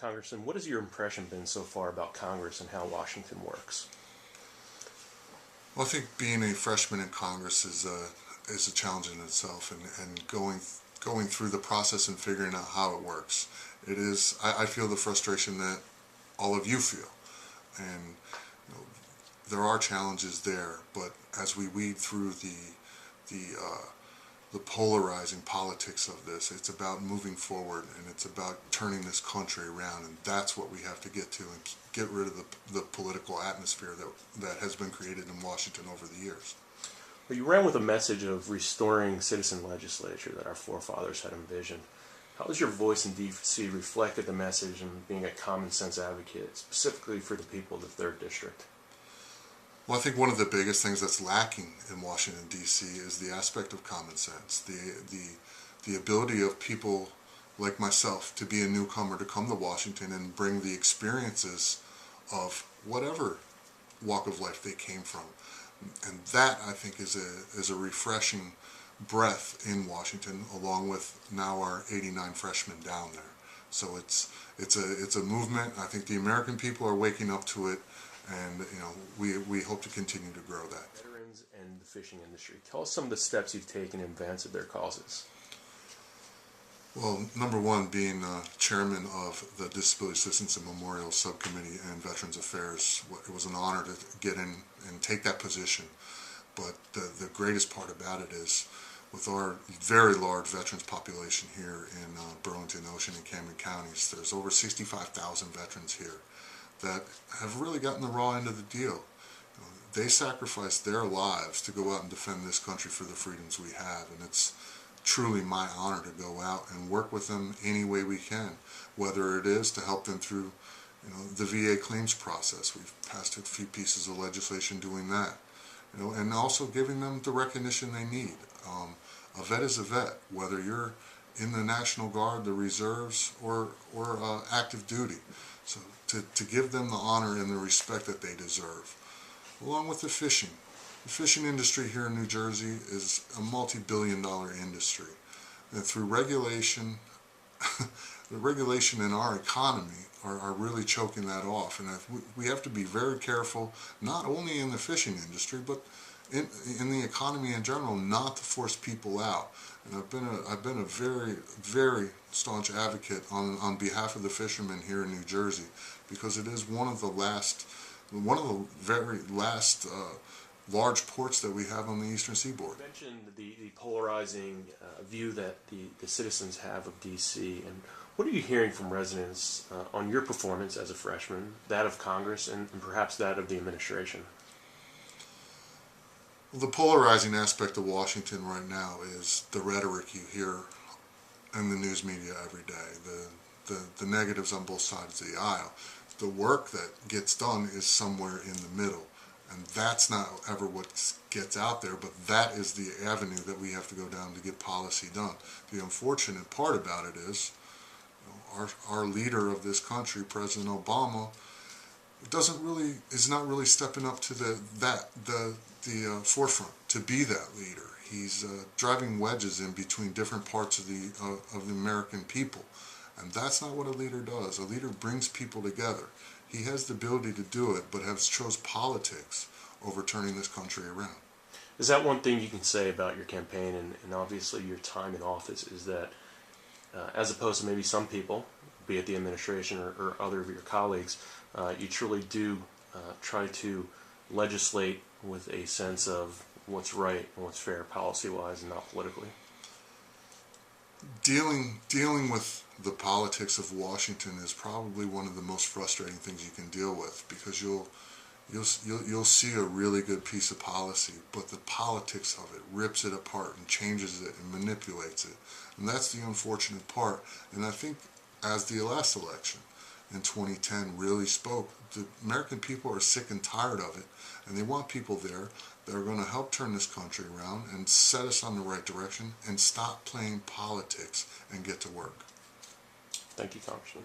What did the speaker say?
Congressman, what has your impression been so far about Congress and how Washington works? Well, I think being a freshman in Congress is a challenge in itself, and going through the process and figuring out how it works. It is. I feel the frustration that all of you feel, and there are challenges there. But as we weed through the polarizing politics of this, it's about moving forward, and it's about turning this country around, and that's what we have to get to, and get rid of the political atmosphere that has been created in Washington over the years. Well, you ran with a message of restoring citizen legislature that our forefathers had envisioned. How has your voice in D.C. reflected the message and being a common sense advocate, specifically for the people of the 3rd District? Well, I think one of the biggest things that's lacking in Washington, D.C. is the aspect of common sense, the ability of people like myself to be a newcomer, to come to Washington and bring the experiences of whatever walk of life they came from. And that, I think, is a refreshing breath in Washington, along with now our 89 freshmen down there. So it's a movement. I think the American people are waking up to it, and we hope to continue to grow that. Veterans and the fishing industry. Tell us some of the steps you've taken in advance of their causes. Well, number one, being chairman of the Disability Assistance and Memorial Subcommittee and Veterans Affairs, it was an honor to get in and take that position. But the greatest part about it is, with our very large veterans population here in Burlington, Ocean, and Camden counties, there's over 65,000 veterans here that have really gotten the raw end of the deal. They sacrificed their lives to go out and defend this country for the freedoms we have, and it's truly my honor to go out and work with them any way we can, whether it is to help them through the VA claims process. We've passed a few pieces of legislation doing that, and also giving them the recognition they need. A vet is a vet, whether you're in the National Guard, the reserves, or active duty. So to give them the honor and the respect that they deserve. Along with the fishing. The fishing industry here in New Jersey is a multi-billion-dollar industry. And through regulation, the regulation in our economy are really choking that off. And we have to be very careful, not only in the fishing industry, but in the economy in general, not to force people out. And I've been a very, very staunch advocate on behalf of the fishermen here in New Jersey, because it is one of the very last large ports that we have on the Eastern Seaboard. You mentioned the polarizing view that the citizens have of D.C. and what are you hearing from residents on your performance as a freshman, that of Congress, and perhaps that of the administration? Well, the polarizing aspect of Washington right now is the rhetoric you hear in the news media every day, the negatives on both sides of the aisle. The work that gets done is somewhere in the middle, and that's not ever what gets out there, but that is the avenue that we have to go down to get policy done. The unfortunate part about it is our leader of this country, President Obama, is not really stepping up to the forefront to be that leader. He's driving wedges in between different parts of the American people, and that's not what a leader does. A leader brings people together. He has the ability to do it, but has chose politics over turning this country around. Is that one thing you can say about your campaign and obviously your time in office, is that as opposed to maybe some people, be it the administration or other of your colleagues, you truly do try to legislate with a sense of what's right and what's fair policy-wise and not politically? Dealing with the politics of Washington is probably one of the most frustrating things you can deal with, because you'll see a really good piece of policy, but the politics of it rips it apart and changes it and manipulates it, and that's the unfortunate part. And I think as the last election in 2010 really spoke, the American people are sick and tired of it, and they want people there that are going to help turn this country around and set us on the right direction and stop playing politics and get to work. Thank you, Congressman.